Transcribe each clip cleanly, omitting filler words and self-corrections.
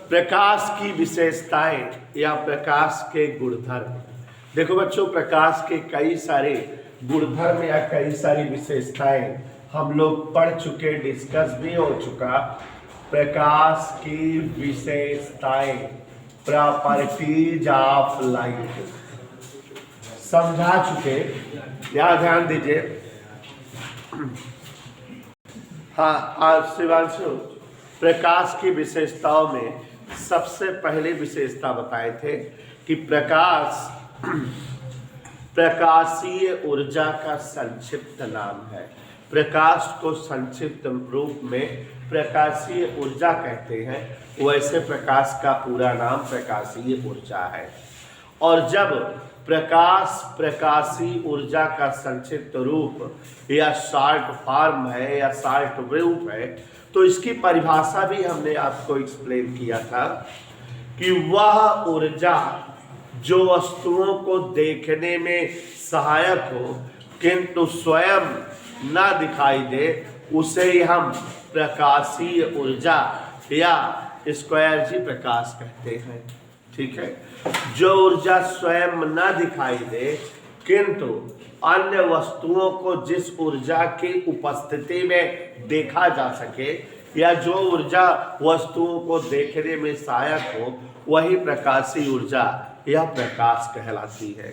प्रकाश की विशेषताएं या प्रकाश के गुणधर्म। देखो बच्चों, प्रकाश के कई सारे गुणधर्म या कई सारी विशेषताएं हम लोग पढ़ चुके, डिस्कस भी हो चुका। प्रकाश की विशेषताएं, प्रॉपर्टीज ऑफ लाइट, समझा चुके। यहाँ ध्यान दीजिए। हाँ, आज शिवांशु प्रकाश की विशेषताओं में सबसे पहली विशेषता बताए थे कि प्रकाश प्रकाशीय ऊर्जा का संक्षिप्त नाम है। प्रकाश को संक्षिप्त रूप में प्रकाशीय ऊर्जा कहते हैं, वैसे प्रकाश का पूरा नाम प्रकाशीय ऊर्जा है। और जब प्रकाश प्रकाशीय ऊर्जा का संक्षिप्त रूप या शॉर्ट फॉर्म है या शॉर्ट रूप है, तो इसकी परिभाषा भी हमने आपको एक्सप्लेन किया था कि वह ऊर्जा जो वस्तुओं को देखने में सहायक हो किंतु स्वयं ना दिखाई दे, उसे ही हम प्रकाशीय ऊर्जा या स्क्वायर जी प्रकाश कहते हैं। ठीक है, जो ऊर्जा स्वयं ना दिखाई दे किंतु अन्य वस्तुओं को जिस ऊर्जा की उपस्थिति में देखा जा सके या जो ऊर्जा वस्तुओं को देखने में सहायक हो, वही प्रकाशीय ऊर्जा या प्रकाश कहलाती है।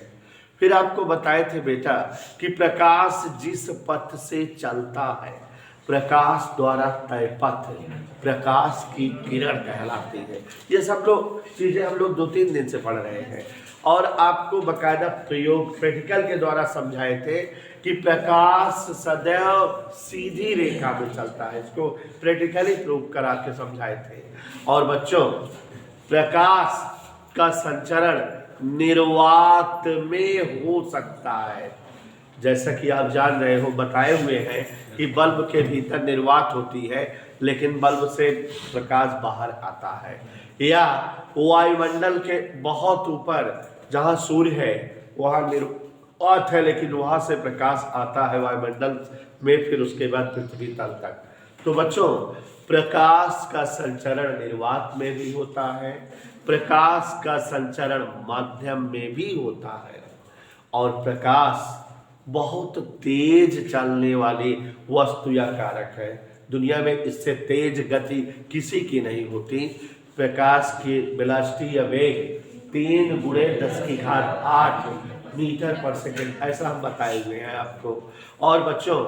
फिर आपको बताए थे बेटा कि प्रकाश जिस पथ से चलता है, प्रकाश द्वारा तय पथ प्रकाश की किरण कहलाती है। ये सब लोग चीजें हम लोग 2-3 दिन से पढ़ रहे हैं और आपको बकायदा प्रयोग प्रैक्टिकल के द्वारा समझाए थे कि प्रकाश सदैव सीधी रेखा में चलता है। इसको प्रैक्टिकली प्रूव करा के समझाए थे। और बच्चों, प्रकाश का संचरण निर्वात में हो सकता है। जैसा कि आप जान रहे हो, बताए हुए हैं कि बल्ब के भीतर निर्वात होती है, लेकिन बल्ब से प्रकाश बाहर आता है। या वायुमंडल के बहुत ऊपर जहाँ सूर्य है वहाँ निर्वात है, लेकिन वहाँ से प्रकाश आता है वायुमंडल में, फिर उसके बाद पृथ्वी तल तक। तो बच्चों, प्रकाश का संचरण निर्वात में भी होता है, प्रकाश का संचरण माध्यम में भी होता है, और प्रकाश बहुत तेज चलने वाली वस्तु या कारक है। दुनिया में इससे तेज गति किसी की नहीं होती। प्रकाश की वेलोसिटी या वेग 3 × 10⁸ मीटर पर सेकंड, ऐसा हम बताए हुए हैं आपको। और बच्चों,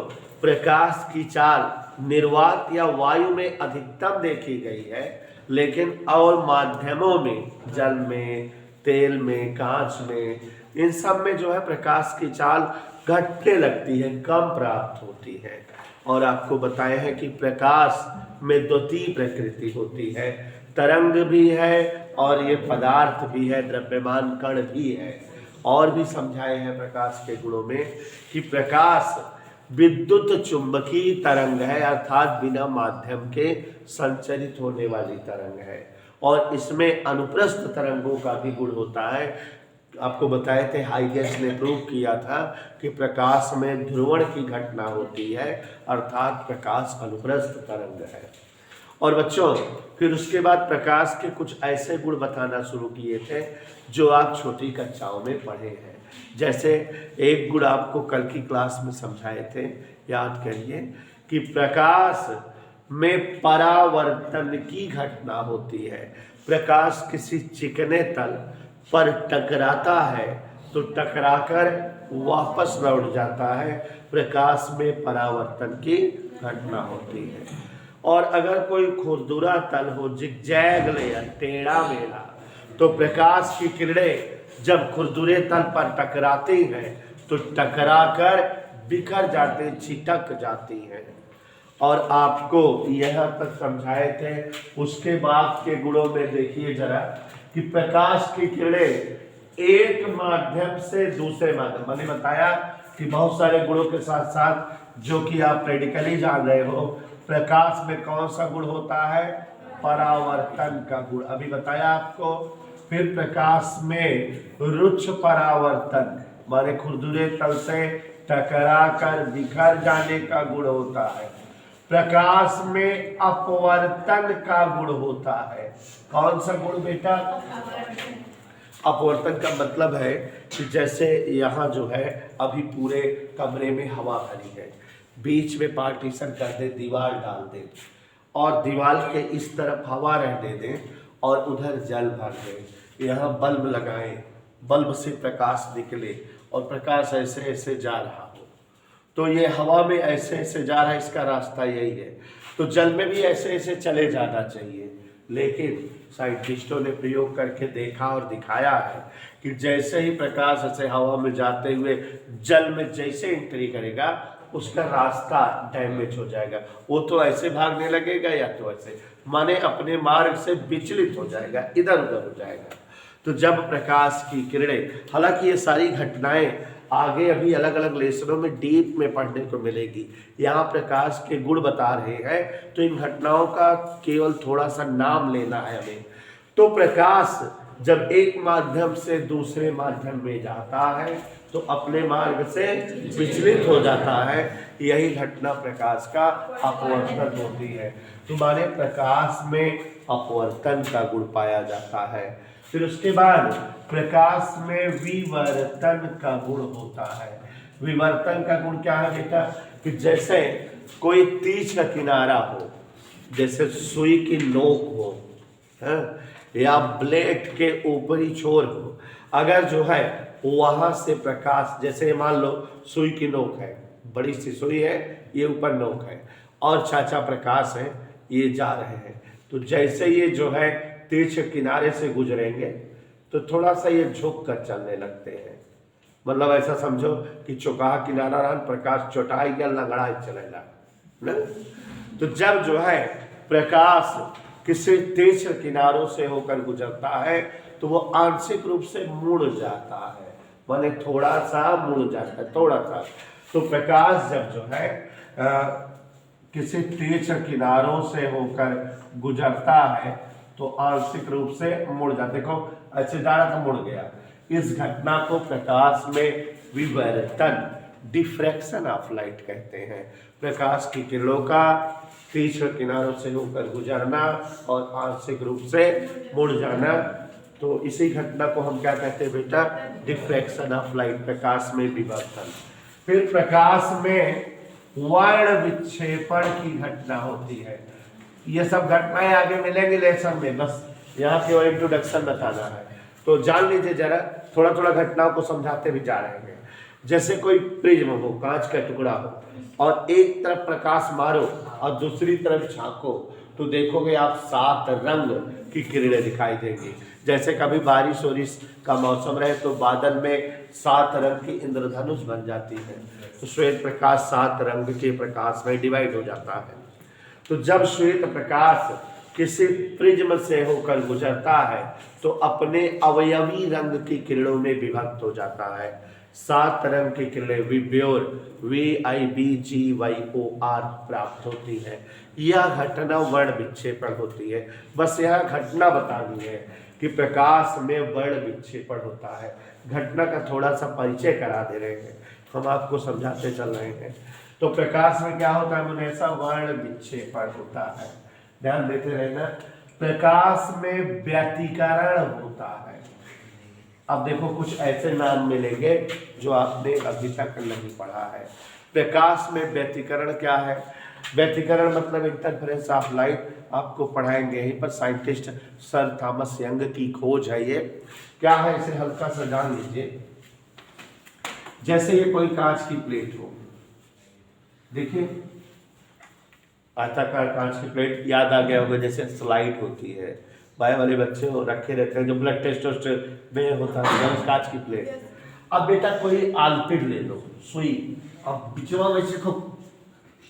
प्रकाश की चाल निर्वात या वायु में अधिकतम देखी गई है, लेकिन और माध्यमों में, जल में, तेल में, कांच में, इन सब में जो है प्रकाश की चाल घटने लगती है, कम प्राप्त होती है। और आपको बताए हैं कि प्रकाश में द्वितीय प्रकृति होती है, तरंग भी है और ये पदार्थ भी है, द्रव्यमान कण भी है। और भी समझाए हैं प्रकाश के गुणों में कि प्रकाश विद्युत चुंबकीय तरंग है, अर्थात बिना माध्यम के संचरित होने वाली तरंग है। और इसमें अनुप्रस्थ तरंगों का भी गुण होता है। आपको बताए थे, हाइगेंस ने प्रूव किया था कि प्रकाश में ध्रुवण की घटना होती है, अर्थात प्रकाश अनुप्रस्थ तरंग है। और बच्चों, फिर उसके बाद प्रकाश के कुछ ऐसे गुण बताना शुरू किए थे जो आप छोटी कक्षाओं में पढ़े हैं। जैसे एक गुण आपको कल की क्लास में समझाए थे, याद करिए, कि प्रकाश में परावर्तन की घटना होती है। प्रकाश किसी चिकने तल पर टकराता है तो टकराकर वापस लौट जाता है, प्रकाश में परावर्तन की घटना होती है। और अगर कोई खुरदुरा तल हो, जिगजैग लेयर, टेढ़ा मेढ़ा, तो प्रकाश की किरणें जब खुरदुरे तल पर टकराती हैं तो टकराकर बिखर जाते, छिटक जाती हैं। और आपको यह तक समझाए थे। उसके बाद के गुणों में देखिए जरा कि प्रकाश की किरणें एक माध्यम से दूसरे माध्यम, मैंने बताया कि बहुत सारे गुणों के साथ साथ जो कि आप प्रैक्टिकली जान रहे हो, प्रकाश में कौन सा गुण होता है? परावर्तन का गुण, अभी बताया आपको। फिर प्रकाश में रुक्ष परावर्तन, माने खुरदुरे तल से टकरा कर बिखर जाने का गुण होता है। प्रकाश में अपवर्तन का गुण होता है। कौन सा गुण बेटा? अपवर्तन का मतलब है कि जैसे यहाँ जो है अभी पूरे कमरे में हवा भरी है, बीच में पार्टीशन कर दे, दीवार डाल दे और दीवार के इस तरफ हवा रहने दें और उधर जल भर दें। यहाँ बल्ब लगाएं, बल्ब से प्रकाश निकले और प्रकाश ऐसे ऐसे जा रहा हो, तो ये हवा में ऐसे ऐसे जा रहा है, इसका रास्ता यही है। तो जल में भी ऐसे ऐसे चले जाना चाहिए, लेकिन साइंटिस्टों ने प्रयोग करके देखा और दिखाया है कि जैसे ही प्रकाश ऐसे हवा में जाते हुए जल में जैसे एंट्री करेगा, उसका रास्ता डैमेज हो जाएगा। वो तो ऐसे भागने लगेगा या तो ऐसे, माने अपने मार्ग से विचलित हो जाएगा, इधर उधर हो जाएगा। तो जब प्रकाश की किरणें, हालांकि ये सारी घटनाएं आगे अभी अलग अलग लेसनों में डीप में पढ़ने को मिलेगी, यहाँ प्रकाश के गुण बता रहे हैं, तो इन घटनाओं का केवल थोड़ा सा नाम लेना है हमें। तो प्रकाश जब एक माध्यम से दूसरे माध्यम में जाता है तो अपने मार्ग से विचलित हो जाता है, यही घटना प्रकाश का अपवर्तन होती है। तुम्हारे प्रकाश में अपवर्तन का गुण पाया जाता है। फिर उसके बाद प्रकाश में विवर्तन का गुण होता है। विवर्तन का गुण क्या है बेटा? कि जैसे कोई तीर का किनारा हो, जैसे सुई की नोक हो, है? या ब्लेड के ऊपरी छोर हो, अगर जो है वहां से प्रकाश, जैसे मान लो सुई की नोक है, बड़ी सी सुई है, ये ऊपर नोक है और चाचा प्रकाश है, ये जा रहे हैं, तो जैसे ये जो है तिरछे किनारे से गुजरेंगे तो थोड़ा सा ये झुक कर चलने लगते हैं। मतलब ऐसा समझो कि चौकाहा किनारा रहा, प्रकाश चौटाई या लंगड़ा चलेगा ना। तो जब जो है प्रकाश किसी तिरछे किनारों से होकर गुजरता है तो वो आंशिक रूप से मुड़ जाता है, माने थोड़ा सा मुड़ जाता है, थोड़ा सा। तो प्रकाश जब जो है किसी तिरछे किनारों से होकर गुजरता है तो आंशिक रूप से मुड़ जाता है। देखो ऐसे जा रहा था, मुड़ गया। इस घटना को प्रकाश में विवर्तन, डिफ्रैक्शन ऑफ लाइट कहते हैं। प्रकाश की किरणों का तिरछे किनारों से होकर गुजरना और आंशिक रूप से मुड़ जाना, तो इसी घटना को हम क्या कहते हैं बेटा? डिफ्रैक्शन ऑफ लाइट, प्रकाश में विवर्तन। फिर प्रकाश में वर्ण विक्षेपण की घटना होती है। ये सब घटनाएं आगे मिलेंगी लेसन में, बस यहाँ केवल इंट्रोडक्शन बताना है। तो जान लीजिए जरा, थोड़ा थोड़ा घटनाओं को समझाते भी जा रहे हैं। जैसे कोई प्रिज्म हो, कांच का टुकड़ा हो, और एक तरफ प्रकाश मारो और दूसरी तरफ झांको, तो देखोगे आप 7 रंग की किरणें दिखाई देंगी। जैसे कभी बारिश वारिश का मौसम रहे तो बादल में 7 रंग की इंद्रधनुष बन जाती है, तो श्वेत प्रकाश 7 रंग के प्रकाश में डिवाइड हो जाता है। तो जब श्वेत प्रकाश किसी प्रिज्म से होकर गुजरता है तो अपने अवयवी रंग की किरणों में विभक्त हो जाता है। 7 रंग की किरणें विब्योर VIBGYOR प्राप्त होती है। यह घटना वर्ण विक्षेपण होती है। बस यह घटना बतानी है कि प्रकाश में वर्ण विक्षेपण होता है। घटना का थोड़ा सा परिचय करा दे रहे हैं, हम आपको समझाते चल रहे हैं। तो प्रकाश में क्या होता है? ऐसा वर्ण विक्षेपण होता है, ध्यान देते रहना। प्रकाश में व्यतिकरण होता है। अब देखो कुछ ऐसे नाम मिलेंगे जो आपने अभी तक नहीं पढ़ा है। प्रकाश में व्यतिकरण क्या है? व्यतिकरण मतलब इंटरफेरेंस ऑफ लाइट, आपको पढ़ाएंगे यहीं पर। साइंटिस्ट सर थॉमस यंग की खोज है ये। क्या है, इसे हल्का सा जान लीजिए। जैसे ये कोई कांच की प्लेट हो, देखिए आयताकार कांच की प्लेट, याद आ गया होगा जैसे स्लाइड होती है, बायो वाले बच्चे हो रखे रहते हैं जो ब्लड टेस्ट में होता है, कांच की प्लेट। अब बेटा कोई आलपिड ले लो, सुई, अब बिचवा में से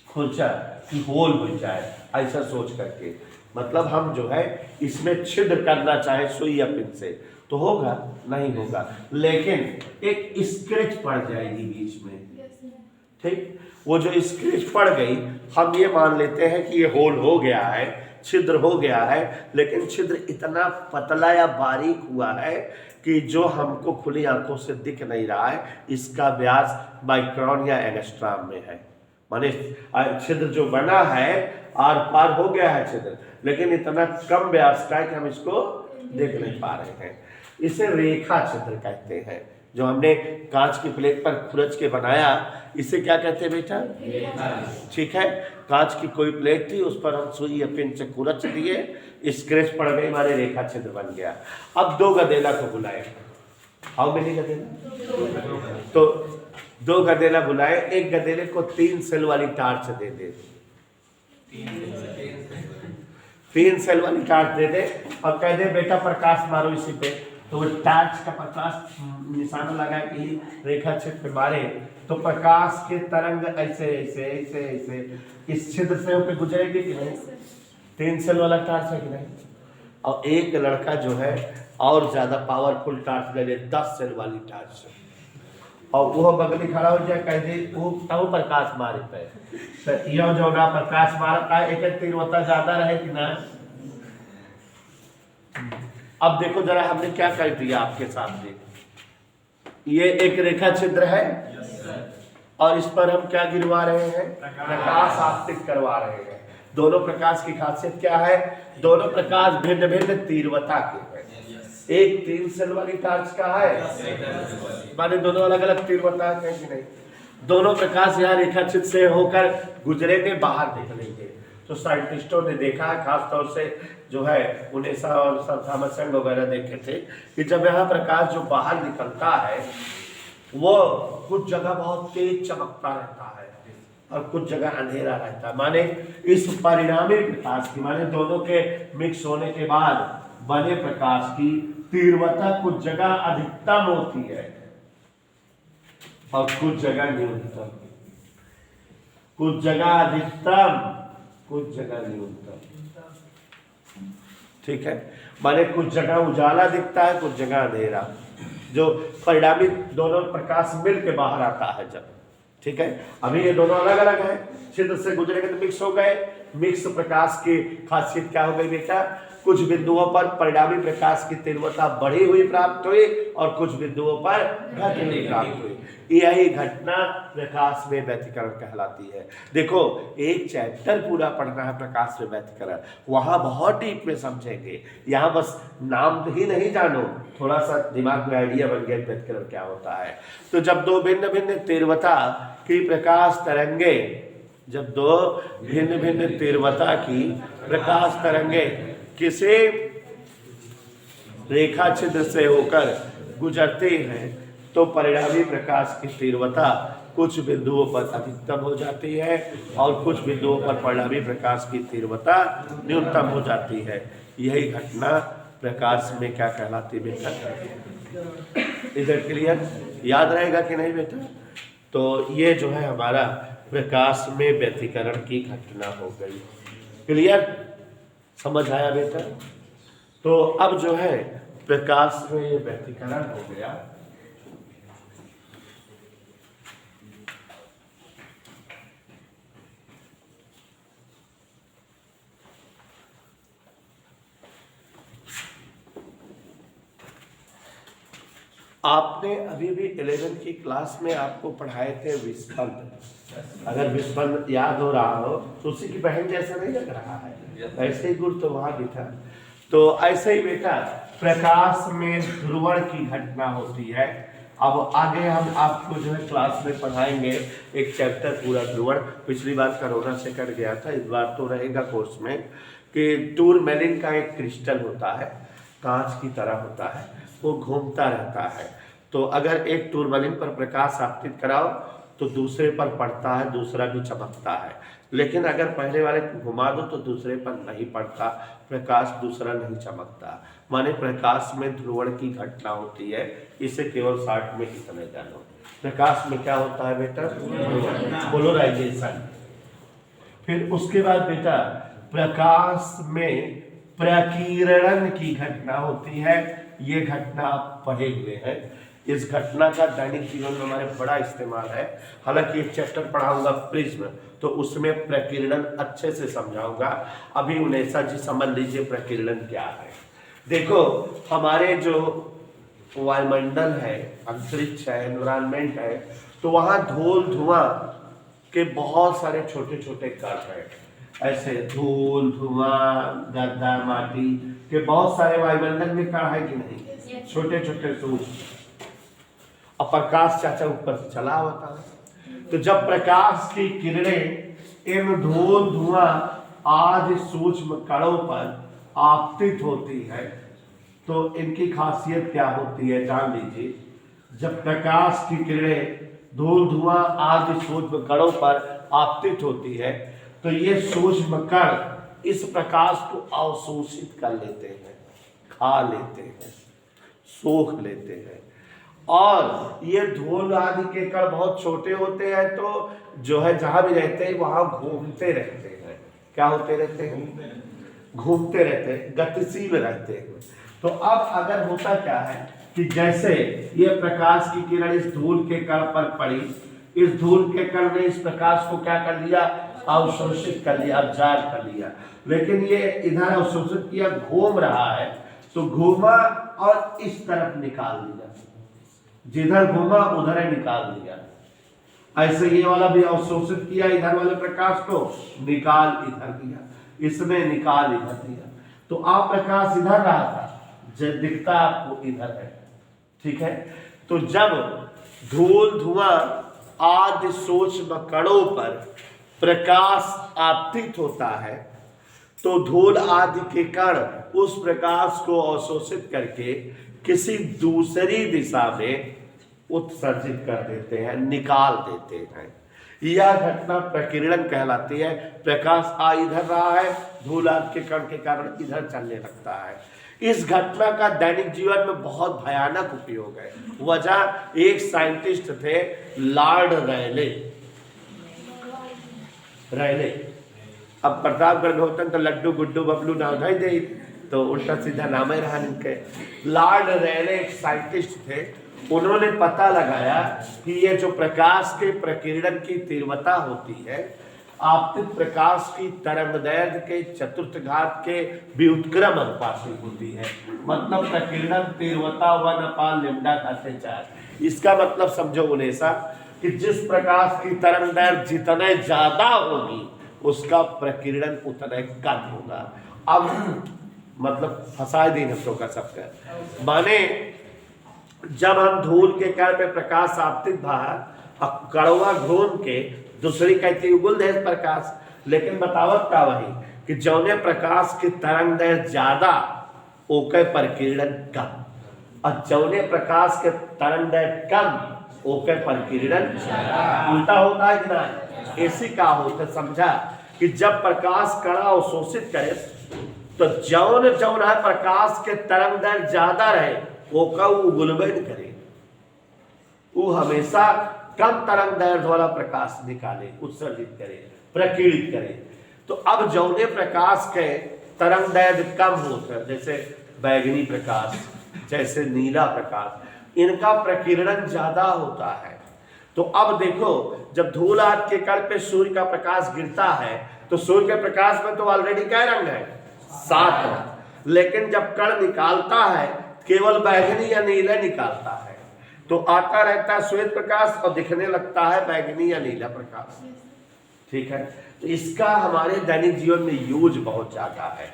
खोचा कि होल हो जाए, ऐसा सोच करके, मतलब हम जो है इसमें छिद्र करना चाहे सुई या पिन से तो होगा नहीं होगा, लेकिन एक स्क्रैच पड़ जाएगी बीच में, ठीक। वो जो स्क्रैच पड़ गई, हम ये मान लेते हैं कि ये होल हो गया है, छिद्र हो गया है, लेकिन छिद्र इतना पतला या बारीक हुआ है कि जो हमको खुली आंखों से दिख नहीं रहा है। इसका व्यास माइक्रोन या एंगस्ट्रॉम में है, माने छिद्र जो बना है आर पार हो गया है छिद्र, लेकिन इतना कम व्यास का है कि हम इसको देख नहीं पा रहे हैं। इसे रेखा छिद्र कहते हैं। जो हमने कांच की प्लेट पर खुरच के बनाया, इसे क्या कहते हैं बेटा? ठीक है, कांच की कोई प्लेट थी, उस पर हम सुई या पिन से खुरच दिए, स्क्रैच पड़ गई, हमारे रेखा छिद्र बन गया। अब 2 गदेला को बुलाए। हाउ मेनी गदेला? तो 2 गदेला बुलाए, एक गदेले को 3 सेल वाली टार्च दे दे, 3 सेल वाली टार्च दे दे और कह दे बेटा प्रकाश मारो इसी पे। तो वो टार्च का प्रकाश निशाना लगा कि रेखा छिद्र पे मारे तो प्रकाश के तरंग ऐसे ऐसे ऐसे ऐसे इस छिद्र से होकर गुजरेगी कि नहीं? 3 सेल वाला टार्च है कि नहीं? और एक लड़का जो है और ज्यादा पावरफुल टार्च ले ले, 10 सेल वाली टार्च, और वो बगली खड़ा हो जाए, कह दे वो प्रकाश मारे पे, तो यह जो होगा प्रकाश मारा एक तीव्रता ज्यादा रहे कि ना? अब देखो जरा हमने क्या कर दिया आपके सामने, ये एक रेखा छिद्र है और इस पर हम क्या गिरवा रहे हैं? प्रकाश आपतित करवा रहे हैं। दोनों प्रकाश की खासियत क्या है? दोनों प्रकाश भिन्न भिन्न तीव्रता के हैं। एक 3 सेल वाली टार्च का है, माने दोनों अलग अलग तीव्रता है कि नहीं? दोनों प्रकाश यहाँ रेखा छिद्र से होकर गुजरेंगे, बाहर निकलेंगे। तो साइंटिस्टों ने देखा है, खासतौर से जो है उनेसा और सर थॉमस यंग वगैरह देखे थे कि जब यहाँ प्रकाश जो बाहर निकलता है वो कुछ जगह बहुत तेज चमकता रहता है और कुछ जगह अंधेरा रहता है। माने इस परिणामी प्रकाश की, माने दोनों के मिक्स होने के बाद बने प्रकाश की तीव्रता कुछ जगह अधिकतम होती है और कुछ जगह न्यूनतम, कुछ जगह अधिकतम, कुछ जगह न्यूनतम। ठीक है, माने कुछ जगह उजाला दिखता है, कुछ जगह अंधेरा, जो परिणामी दोनों प्रकाश मिल के बाहर आता है जब। ठीक है, अभी ये दोनों अलग अलग है, छिद्र से गुजरेंगे तो मिक्स हो गए। मिक्स प्रकाश की खासियत क्या हो गई बेटा? कुछ बिंदुओं पर परिणामी प्रकाश की तीव्रता बढ़ी हुई प्राप्त हुई और कुछ बिंदुओं पर घटी हुई प्राप्त हुई। यही घटना प्रकाश में व्यतिकरण कहलाती है। देखो एक चैप्टर पूरा पढ़ना है प्रकाश में व्यतिकरण, वहां बहुत डीप में समझेंगे, यहाँ बस नाम ही नहीं जानो, थोड़ा सा दिमाग में आइडिया बन गया व्यतिकरण क्या होता है। तो जब 2 भिन्न भिन्न तीव्रता की प्रकाश तरंगे, जब 2 भिन्न भिन्न तीव्रता की प्रकाश तरंगे किसी रेखा छिद्र से होकर गुजरते हैं तो परिणामी प्रकाश की तीव्रता कुछ बिंदुओं पर अधिकतम हो जाती है और कुछ बिंदुओं पर परिणामी प्रकाश की तीव्रता न्यूनतम हो जाती है। यही घटना प्रकाश में क्या कहलाती है बेटा? इधर क्लियर याद रहेगा कि नहीं बेटा? तो ये जो है हमारा प्रकाश में व्यतिकरण की घटना हो गई। क्लियर समझ आया बेटा? तो अब जो है प्रकाश में ये व्यतिकरण हो गया। आपने अभी भी 11th की क्लास में आपको पढ़ाए थे विस्फंद। अगर विस्फंद याद हो रहा हो तो उसी की बहन जैसा नहीं लग रहा है, ऐसे ही गुण तो वहां भी था। तो ऐसे ही बेटा प्रकाश में ध्रुवण की घटना होती है। अब आगे हम आपको जो है क्लास में पढ़ाएंगे एक चैप्टर पूरा ध्रुवण। पिछली बार कोरोना से कट गया था, इस बार तो रहेगा कोर्स में कि टूरमैलिन का एक क्रिस्टल होता है, कांच की तरह होता है, वो घूमता रहता है। तो अगर एक टूरमैलिन पर प्रकाश आपतित कराओ तो दूसरे पर पड़ता है, दूसरा भी चमकता है। लेकिन अगर पहले वाले को घुमा दो तो दूसरे पर नहीं पड़ता, प्रकाश दूसरा नहीं चमकता। माने प्रकाश में ध्रुवण की घटना होती है। इसे केवल 60 में इतना जानो। प्रकाश में क्या होता है बेटा? पोलराइजेशन। फिर उसके बाद बेटा प्रकाश में प्रकीर्णन की घटना होती है। ये घटना आप पढ़े हुए हैं। इस घटना का दैनिक जीवन में हमारे बड़ा इस्तेमाल है। हालांकि एक चैप्टर पढ़ाऊंगा प्रिज्म, तो उसमें प्रकीर्णन अच्छे से समझाऊंगा। अभी उनेसा जी समझ लीजिए प्रकीर्णन क्या है। देखो हमारे जो वायुमंडल है, अंतरिक्ष है, एनवायरमेंट है, तो वहाँ धूल धुआं के बहुत सारे छोटे छोटे कण हैं, ऐसे धूल, धुआं, गर्दा, माटी के बहुत सारे वायुमंडल में कण है कि नहीं, छोटे छोटे सूक्ष्म। और प्रकाश चाचा ऊपर से चला होता है। तो जब प्रकाश की किरणें इन धूल, धुआं आदि सूक्ष्म कणों पर आपतित होती है तो इनकी खासियत क्या होती है जान लीजिए। जब प्रकाश की किरणें धूल, धुआं आदि सूक्ष्म कणों पर आपतित होती है तो ये सूक्ष्म कण इस प्रकाश को अवशोषित कर लेते हैं, खा लेते हैं, सोख लेते हैं। और ये धूल आदि के कण बहुत छोटे होते हैं तो जो है जहां भी रहते हैं वहां घूमते रहते हैं। क्या होते रहते हैं? घूमते रहते हैं, गतिशील रहते हैं। तो अब अगर होता क्या है कि जैसे ये प्रकाश की किरण इस धूल के कण पर पड़ी, इस धूल के कण ने इस प्रकाश को क्या कर लिया? अवशोषित कर लिया, अब्जॉर्ब कर लिया। लेकिन ये इधर अवशोषित किया, घूम रहा है तो घूमा और इस तरफ निकाल दिया, जिधर घूमा उधर ही निकाल दिया। ऐसे ये वाला भी अवशोषित किया, इधर वाले प्रकाश को निकाल इधर दिया, इसमें निकाल इधर दिया। तो आप प्रकाश इधर रहा था, जो दिखता आपको इधर है, ठीक है। तो जब धूल, धुआं आदि सूक्ष्म कणों पर प्रकाश आपतित होता है तो धूल आदि के कण उस प्रकाश को अवशोषित करके किसी दूसरी दिशा में उत्सर्जित कर देते हैं, निकाल देते हैं। यह घटना प्रकीर्णन कहलाती है। प्रकाश आ इधर रहा है, धूल आदि के कण के कारण इधर चलने लगता है। इस घटना का दैनिक जीवन में बहुत भयानक उपयोग है। वजह, एक साइंटिस्ट थे लॉर्ड रैले। अब प्रतापगढ़ में होता तो लड्डू गुड्डू बबलू नाम नहीं दे, तो उल्टा सीधा नाम ही रहा इनके। लॉर्ड रैले एक साइंटिस्ट थे। उन्होंने पता लगाया कि ये जो प्रकाश के प्रकीर्णन की तीव्रता होती है, आपतित प्रकाश की तरंगदैर्घ्य के चतुर्थ घात के व्युत्क्रम अनुपाती होती है। मतलब प्रकीर्णन तीव्रता 1/λ/4। इसका मतलब समझो उनेसा कि जिस प्रकाश की तरंगदैर्घ्य जितने ज्यादा होगी उसका प्रकीर्णन उतना कम होगा। अब मतलब फंसा दिन हम तो कर सकते हैं। माने जब हम धूल के कण पे प्रकाश आपतित बाहर कड़वा घूम के दूसरी कहती उगुल है प्रकाश, लेकिन बतावत का वही कि जौने प्रकाश की तरंगदैर्घ्य ज्यादा ओके प्रकीर्णन कम, और जौने प्रकाश के तरंगदैर्घ्य कम ओके प्रकीर्णन उल्टा होता है कि नहीं? ऐसी का होता समझा कि जब प्रकाश कण अवशोषित करे तो जौन जौन है प्रकाश के तरंगदैर्घ्य ज्यादा रहे वो गुलबेद करे, वो हमेशा कम तरंगदैर्घ्य वाला प्रकाश निकाले, उत्सर्जित करे, प्रकीर्णित करे। तो अब जौने प्रकाश के तरंगदैर्घ्य कम होता है, जैसे बैगनी प्रकाश, जैसे नीला प्रकाश, इनका प्रकीर्णन ज्यादा होता है। तो अब देखो जब धूल आदि के कण पे सूर्य का प्रकाश गिरता है तो सूर्य के प्रकाश में तो ऑलरेडी क्या रंग है? 7 रंग। लेकिन जब कण निकालता है केवल बैगनी या नीला निकालता है तो आता रहता है श्वेत प्रकाश और दिखने लगता है बैगनी या नीला प्रकाश, ठीक है। तो इसका हमारे दैनिक जीवन में यूज बहुत ज्यादा है।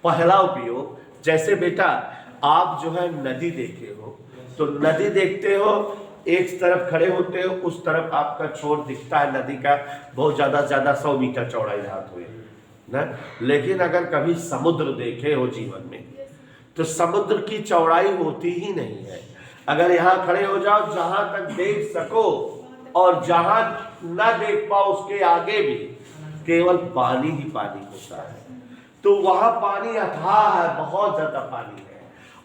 पहला उपयोग, जैसे बेटा आप जो है नदी देखे हो तो नदी देखते हो, एक तरफ खड़े होते हो, उस तरफ आपका छोर दिखता है नदी का बहुत ज्यादा 100 मीटर चौड़ाई रात हुए ना। लेकिन अगर कभी समुद्र देखे हो जीवन में तो समुद्र की चौड़ाई होती ही नहीं है। अगर यहाँ खड़े हो जाओ जहां तक देख सको और जहां ना देख पाओ उसके आगे भी केवल पानी ही पानी होता है। तो वहां पानी अथाह है, बहुत ज्यादा पानी है।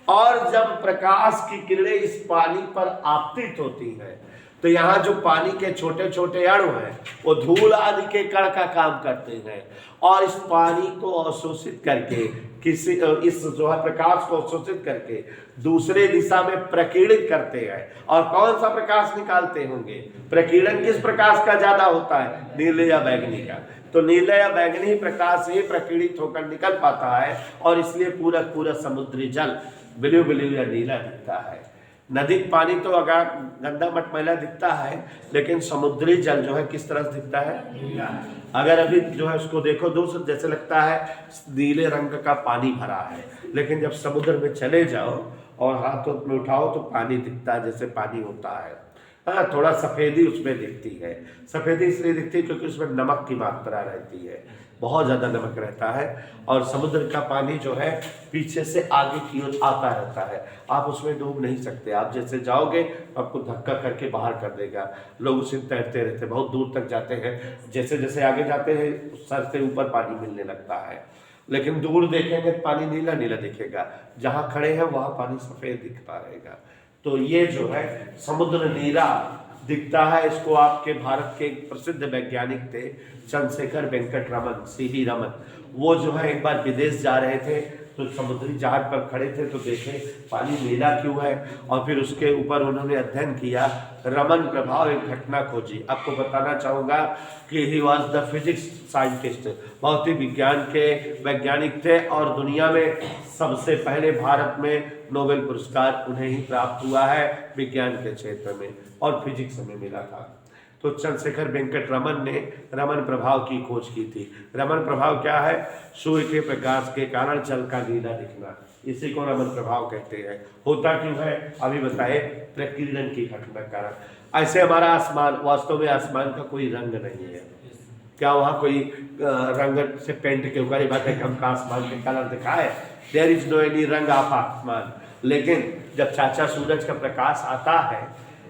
और जब प्रकाश की किरणें इस पानी पर आपतित होती हैं तो यहाँ जो पानी के छोटे छोटे अणु हैं वो धूल आदि के कण का काम करते हैं और इस पानी को अवशोषित करके किसी इस जो है प्रकाश को अवशोषित करके दूसरे दिशा में प्रकीर्णित करते हैं। और कौन सा प्रकाश निकालते होंगे? प्रकीर्णन किस प्रकाश का ज्यादा होता है? नीले या बैगनी का। तो नीले या बैगनी प्रकाश ही प्रकीर्णित होकर निकल पाता है और इसलिए पूरा पूरा समुद्री जल ब्लू ब्लू या नीला दिखता है। नदी का पानी तो अगर गंदा मटमैला दिखता है, लेकिन समुद्री जल जो है किस तरह से दिखता है? अगर अभी जो है उसको देखो दूर से जैसे लगता है नीले रंग का पानी भरा है, लेकिन जब समुद्र में चले जाओ और हाथों में उठाओ तो पानी दिखता है जैसे पानी होता है। हाँ, थोड़ा सफ़ेदी उसमें दिखती है। सफ़ेदी इसलिए दिखती है क्योंकि उसमें नमक की मात्रा रहती है, बहुत ज़्यादा नमक रहता है। और समुद्र का पानी जो है पीछे से आगे की ओर आता रहता है, आप उसमें डूब नहीं सकते। आप जैसे जाओगे आपको धक्का करके बाहर कर देगा। लोग उसे तैरते रहते, बहुत दूर तक जाते हैं। जैसे जैसे आगे जाते हैं सर से ऊपर पानी मिलने लगता है, लेकिन दूर देखेंगे तो पानी नीला नीला दिखेगा, जहाँ खड़े हैं वहाँ पानी सफ़ेद दिखता रहेगा। तो ये जो है समुद्र नीला दिखता है। इसको आपके भारत के एक प्रसिद्ध वैज्ञानिक थे चंद्रशेखर वेंकट रमन, सीवी रमन, वो जो है एक बार विदेश जा रहे थे तो समुद्री जहाज पर खड़े थे तो देखे पानी नीला क्यों है, और फिर उसके ऊपर उन्होंने अध्ययन किया, रमन प्रभाव एक घटना खोजी। आपको बताना चाहूँगा कि he was the physics scientist, बहुत ही विज्ञान के वैज्ञानिक थे और दुनिया में सबसे पहले भारत में नोबेल पुरस्कार उन्हें ही प्राप्त हुआ है विज्ञान के क्षेत्र में, और फिजिक्स में मिला था। तो चंद्रशेखर वेंकट रमन ने रमन प्रभाव की खोज की थी। रमन प्रभाव क्या है? सूर्य के प्रकाश के कारण जल का नीला दिखना, इसी को रमन प्रभाव कहते हैं। होता क्यों है? अभी बताए, प्रकीर्णन की घटना कारण। ऐसे हमारा आसमान, वास्तव में आसमान का कोई रंग नहीं है। क्या वहाँ कोई रंग से पेंट के ऊपर बात है कि हमका आसमान के कलर दिखाए? देयर इज नो एनी रंग ऑफ आसमान। लेकिन जब चाचा सूरज का प्रकाश आता है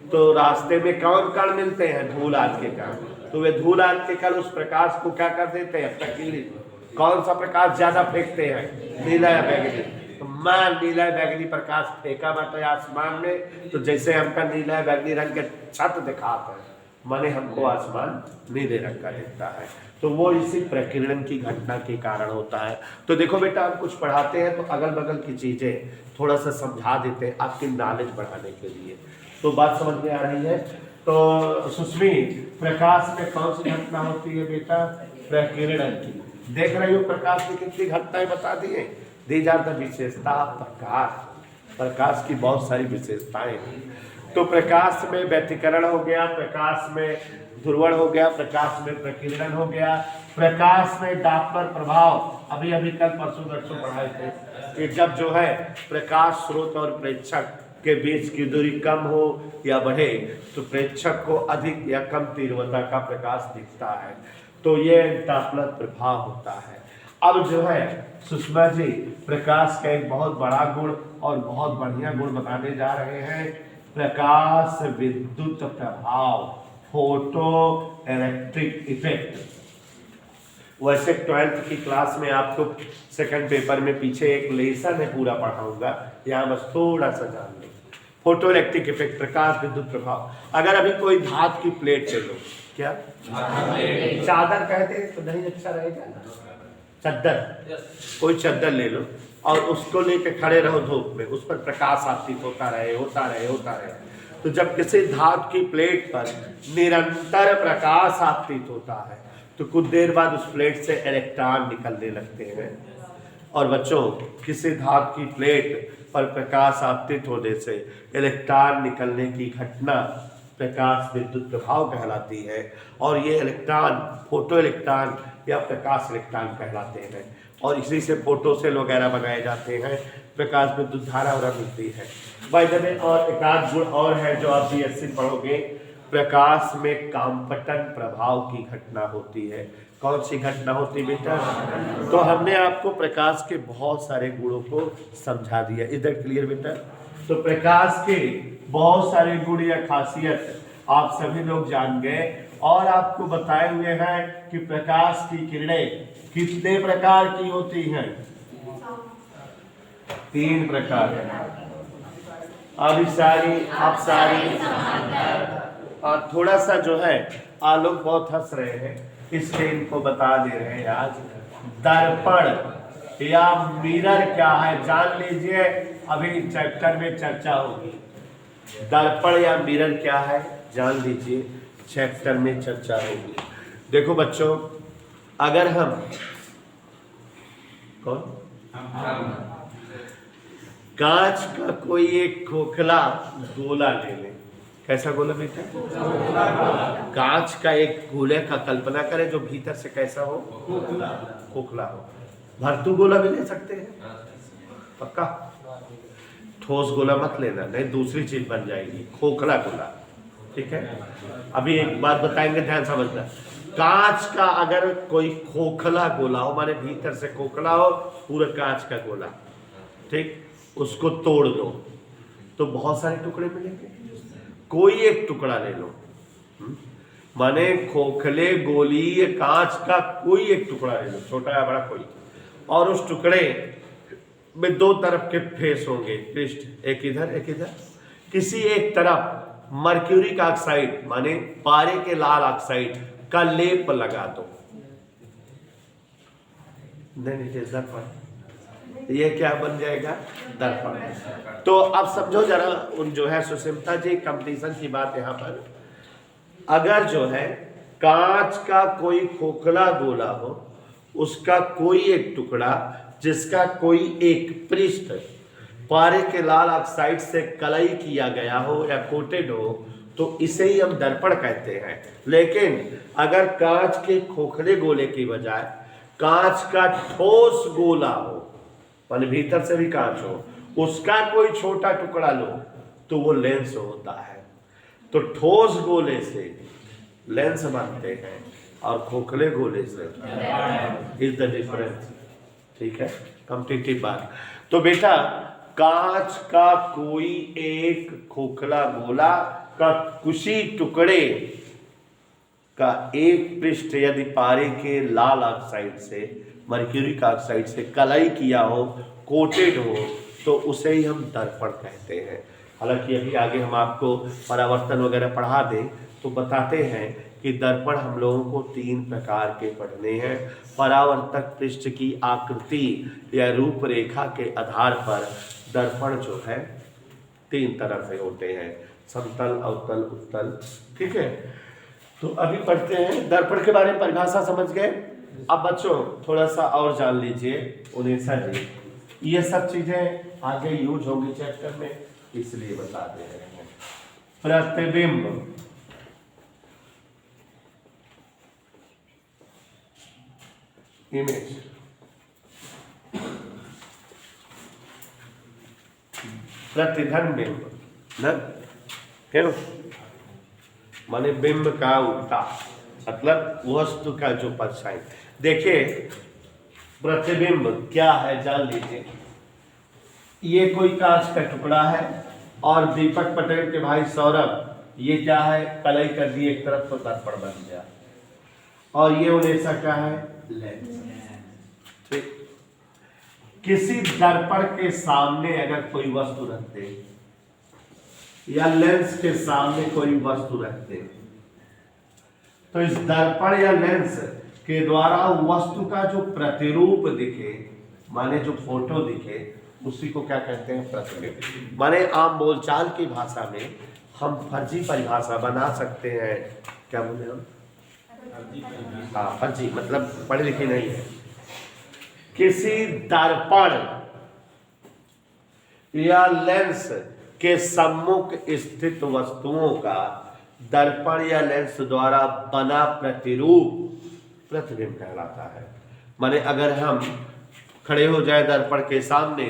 तो रास्ते में कौन कण मिलते हैं? धूल आदि के कण। तो वे धूल आदि के कण उस प्रकाश को क्या कर देते हैं? प्रकीर्णित। कौन सा प्रकाश ज्यादा फेंकते हैं? नीला या बैगनी। तो मैं नीला बैगनी प्रकाश फेंका बाटे आसमान में, तो जैसे हमका नीला बैगनी रंग के छत दिखाते हैं, माने हमको आसमान नीले रंग का दिखता है। तो वो इसी प्रकीर्णन की घटना के कारण होता है। तो देखो बेटा, हम कुछ पढ़ाते हैं तो अगल बगल की चीजें थोड़ा सा समझा देते हैं आपकी नॉलेज बढ़ाने के लिए। तो बात समझ में आ रही है? तो सुस्मी, प्रकाश में कौन सी घटना होती है बेटा? प्रकीर्णन की। देख रही हो प्रकाश की कितनी घटनाएं बता दिए। दीज आर द विशेषता प्रकाश। प्रकाश की बहुत सारी विशेषताएं हैं। तो प्रकाश में व्यतिकरण हो गया, प्रकाश में ध्रुवण हो गया, प्रकाश में प्रकीर्णन हो गया, प्रकाश में डॉपलर प्रभाव। अभी अभी कल परसों नरसों पढ़ाए थे कि जब जो है प्रकाश स्रोत और प्रेक्षक के बीच की दूरी कम हो या बढ़े तो प्रेक्षक को अधिक या कम तीव्रता का प्रकाश दिखता है। तो ये डॉपलर प्रभाव होता है। अब जो है सुषमा जी प्रकाश का एक बहुत बड़ा गुण और बहुत बढ़िया गुण बताने जा रहे हैं, प्रकाश विद्युत प्रभाव, फोटो इलेक्ट्रिक इफेक्ट। वैसे 12th की क्लास में आपको सेकंड पेपर में पीछे एक लेसन है पूरा पढ़ाऊंगा, यहाँ बस थोड़ा सा जान लो। फोटो इलेक्ट्रिक इफेक्ट, प्रकाश विद्युत प्रभाव। अगर अभी कोई धातु की प्लेट ले लो, क्या चादर कहते हैं तो नहीं अच्छा रहेगा, चद्दर, कोई चद्दर ले लो और उसको लेके खड़े रहो धूप में, उस पर प्रकाश आपतित होता रहे होता रहे होता रहे। तो जब किसी धातु की प्लेट पर निरंतर प्रकाश आपतित होता है तो कुछ देर बाद उस प्लेट से इलेक्ट्रॉन निकलने लगते हैं। और बच्चों, किसी धातु की प्लेट पर प्रकाश आपतित होने से इलेक्ट्रॉन निकलने की घटना प्रकाश विद्युत प्रभाव कहलाती है। और ये इलेक्ट्रॉन फोटो इलेक्ट्रॉन या प्रकाश इलेक्ट्रॉन कहलाते हैं। और इसी से फोटो सेल वगैरह बनाए जाते हैं, प्रकाश विद्युत धारा वगैरह मिलती है। बाय द वे, और एक आध गुण और है जो आप बीएससी पढ़ोगे, प्रकाश में कांपटन प्रभाव की घटना होती है। कौन सी घटना होती है बेटा? तो हमने आपको प्रकाश के बहुत सारे गुणों को समझा दिया। इज दैट क्लियर बेटा? तो प्रकाश के बहुत सारे गुण या खासियत आप सभी लोग जान गए और आपको बताए हुए हैं कि प्रकाश की किरणें कितने प्रकार की होती हैं? 3 प्रकार। अभिसारी, अपसारी, और थोड़ा सा जो है आलोक बहुत हंस रहे हैं इसलिए इनको बता दे रहे हैं आज। दर्पण या मिरर क्या है जान लीजिए, अभी चैप्टर में चर्चा होगी। दर्पण या मिरर क्या है जान लीजिए, चैप्टर में चर्चा होगी। देखो बच्चों, अगर हम कांच का कोई एक खोखला गोला ले लें। कैसा गोला बेटा? कांच का एक गोले का कल्पना करें जो भीतर से कैसा हो, खोखला हो। भरतू गोला भी ले सकते हैं, पक्का। ठोस गोला मत लेना, नहीं दूसरी चीज बन जाएगी, खोखला गोला, ठीक है। अभी एक बात बताएंगे, ध्यान समझना। कांच का अगर कोई खोखला गोला हो, माने भीतर से खोखला हो, पूरा कांच का गोला, ठीक, उसको तोड़ दो तो बहुत सारे टुकड़े मिलेंगे। कोई एक टुकड़ा ले लो, माने खोखले गोलीय कांच का कोई एक टुकड़ा ले लो, छोटा या बड़ा कोई, और उस टुकड़े में दो तरफ के फेस होंगे, पृष्ठ, एक इधर एक इधर। किसी एक तरफ मर्क्यूरिक ऑक्साइड माने पारे के लाल ऑक्साइड का लेप लगा दो। नहीं दर्पण, ये क्या बन जाएगा? दर्पण। तो अब समझो जरा, उन जो है सुष्मिता जी, कंपटीशन की बात यहाँ पर, अगर जो है कांच का कोई खोखला गोला हो, उसका कोई एक टुकड़ा जिसका कोई एक पृष्ठ पारे के लाल ऑक्साइड से कलई किया गया हो या कोटेड हो, तो इसे ही हम दर्पण कहते हैं। लेकिन अगर कांच के खोखले गोले की बजाय कांच का ठोस गोला हो, माने भीतर से भी कांच हो, उसका कोई छोटा टुकड़ा लो तो वो लेंस होता है। तो ठोस गोले से लेंस बनते हैं और खोखले गोले से इज द डिफरेंस, ठीक है। कॉम्पिटिटिव बात। तो बेटा कांच का कोई एक खोखला गोला का कुशी टुकड़े का एक पृष्ठ यदि पारे के लाल ऑक्साइड से, मर्क्यूरिक ऑक्साइड से कलई किया हो, कोटेड हो, तो उसे ही हम दर्पण कहते हैं। हालांकि अभी आगे हम आपको परावर्तन वगैरह पढ़ा दें तो बताते हैं कि दर्पण हम लोगों को 3 प्रकार के पढ़ने हैं। परावर्तक पृष्ठ की आकृति या रूपरेखा के आधार पर दर्पण जो है 3 तरह से होते हैं, समतल, अवतल, उत्तल, ठीक है। तो अभी पढ़ते हैं दर्पण के बारे में। परिभाषा समझ गए? अब बच्चों थोड़ा सा और जान लीजिए उनेसा जी, ये सब चीजें आगे यूज होंगी चैप्टर में, इसलिए बता दे रहे हैं। प्रतिबिंब, इमेज, प्रतिधन बिंब, न क्यों माने बिंब का उल्टा, मतलब वस्तु का जो परछाई। देखिए प्रतिबिंब क्या है जान लीजिए। ये कोई कांच का टुकड़ा है और दीपक पटेल के भाई सौरभ ये क्या है, कलई कर दिए एक तरफ तो दर्पण बन गया, और ये उनेसा क्या है, लेंस, ठीक। किसी दर्पण के सामने अगर कोई वस्तु रखते या लेंस के सामने कोई वस्तु रखते, तो इस दर्पण या लेंस के द्वारा वस्तु का जो प्रतिरूप दिखे, माने जो फोटो दिखे, उसी को क्या कहते हैं, प्रतिबिंब। माने आम बोलचाल की भाषा में हम फर्जी परिभाषा बना सकते हैं। क्या बोले हम? हाँ, फर्जी मतलब पढ़े लिखे नहीं है। किसी दर्पण या लेंस के सम्मुख स्थित वस्तुओं का दर्पण या लेंस द्वारा बना प्रतिरूप प्रतिबिंब कहलाता है। माने अगर हम खड़े हो जाए दर्पण के सामने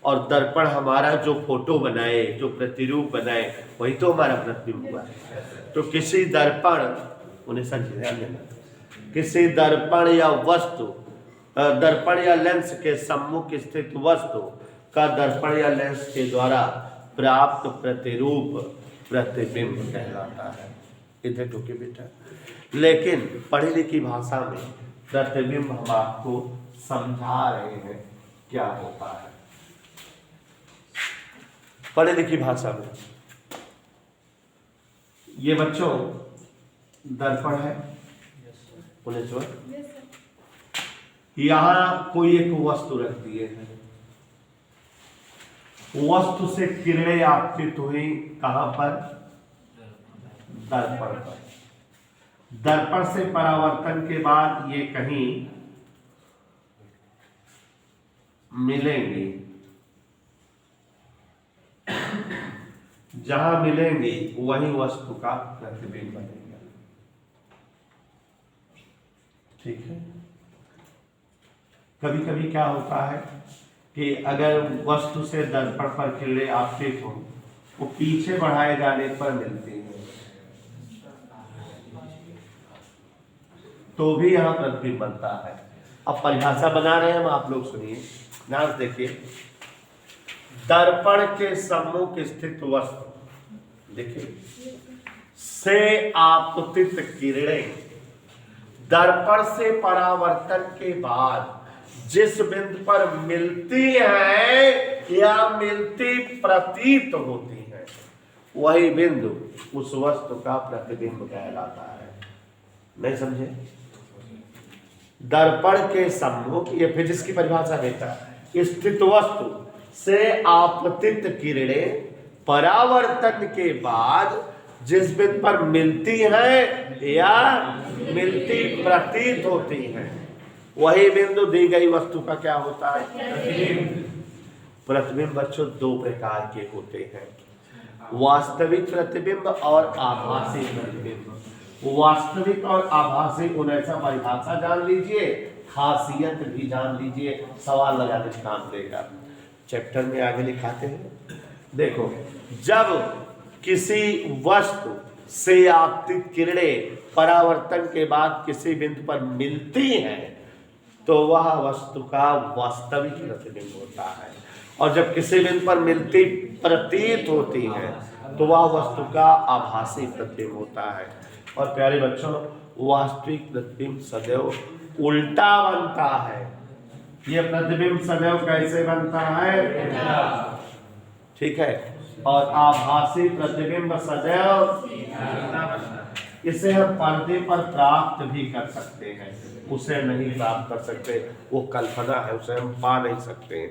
और दर्पण हमारा जो फोटो बनाए, जो प्रतिरूप बनाए, वही तो हमारा प्रतिबिंब हुआ। तो किसी दर्पण, उन्हें ध्यान देना, किसी दर्पण या वस्तु, दर्पण या लेंस के सम्मुख स्थित वस्तु का दर्पण या लेंस के द्वारा प्राप्त प्रतिरूप प्रतिबिंब कहलाता है। इधर टोके बेटा। लेकिन पढ़ी लिखी भाषा में प्रतिबिंब हम आपको समझा रहे हैं क्या होता है। पढ़ी लिखी भाषा में ये बच्चों दर्पण है, यहां कोई एक वस्तु रख दिए है, वस्तु से किरणें आपतित हुई कहां पर, दर्पण पर। दर्पण से परावर्तन के बाद ये कहीं मिलेंगी, जहां मिलेंगे वही वस्तु का प्रतिबिंब बनेगा। ठीक है। कभी कभी क्या होता है कि अगर वस्तु से दर्पण पर किरणें आपतित हो, वो पीछे बढ़ाए जाने पर मिलती हैं, तो भी यहाँ प्रतिबिंब बनता है। अब परिभाषा बना रहे हैं हम, आप लोग सुनिए, ध्यान से देखिए। दर्पण के सम्मुख स्थित वस्तु, देखिए, से आपतित किरणें दर्पण से परावर्तन के बाद जिस बिंदु पर मिलती है या मिलती प्रतीत होती है, वही बिंदु उस वस्तु का प्रतिबिंब कहलाता है। नहीं समझे? दर्पण के सम्मुख, ये फिजिक्स की परिभाषा देता है, स्थित वस्तु से आपतित किरणें परावर्तन के बाद जिस बिंदु पर मिलती है या मिलती प्रतीत होती है, वही बिंदु दी गई वस्तु का क्या होता है? प्रतिबिंब। प्रतिबिंब बच्चों दो प्रकार के होते हैं, वास्तविक प्रतिबिंब और आभासी प्रतिबिंब। वास्तविक और आभासी को ऐसा परिभाषा जान लीजिए, खासियत भी जान लीजिए, सवाल लगाने का काम देगा। चैप्टर में आगे लिखाते हैं, देखो, जब किसी वस्तु से आपतित किरणें परावर्तन के बाद किसी बिंदु पर मिलती हैं, तो वह वस्तु का वास्तविक प्रतिबिंब होता है, और जब किसी बिंदु पर मिलती प्रतीत होती है, तो वह वस्तु का आभासी प्रतिबिंब होता है। और प्यारे बच्चों, वास्तविक प्रतिबिंब सदैव उल्टा बनता है। यह प्रतिबिंब सदैव कैसे बनता है? ठीक है। और आभासी प्रतिबिंब सदैव, इसे हम पर्दे पर प्राप्त भी कर सकते हैं, उसे नहीं प्राप्त कर सकते, वो कल्पना है, उसे हम पा नहीं सकते।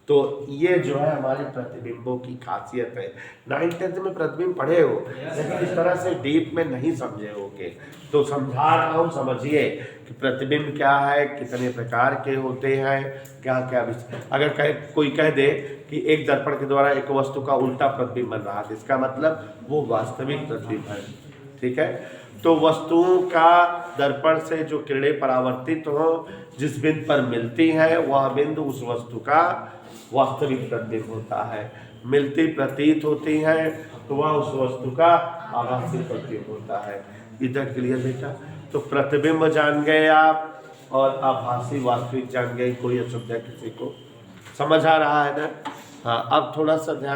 तो ये जो है हमारे प्रतिबिंबों की खासियत है। 9th में प्रतिबिंब पढ़े हो, लेकिन इस तरह से डीप में नहीं समझे होगे, तो समझा रहा हूँ, समझिए कि प्रतिबिंब क्या है, कितने प्रकार के होते हैं, क्या क्या विषय। अगर कोई कह दे कि एक दर्पण के द्वारा एक वस्तु का उल्टा प्रतिबिंब बन रहा है, इसका मतलब वो वास्तविक प्रतिबिंब है। ठीक है। तो वस्तुओं का दर्पण से जो किरणें परावर्तित हो, जिस बिंदु पर मिलती है, वह बिंदु उस वस्तु का वास्तविक प्रतिबिंब होता है। मिलती प्रतीत होती है, तो वह उस वस्तु का आभासी प्रतिबिंब होता है। इधर क्लियर बेटा? तो प्रतिबिंब जान गए आप, और आभासी वास्तविक जान गए। कोई असुविधा किसी को? समझ आ रहा है ना? हाँ, अब थोड़ा सा ध्यान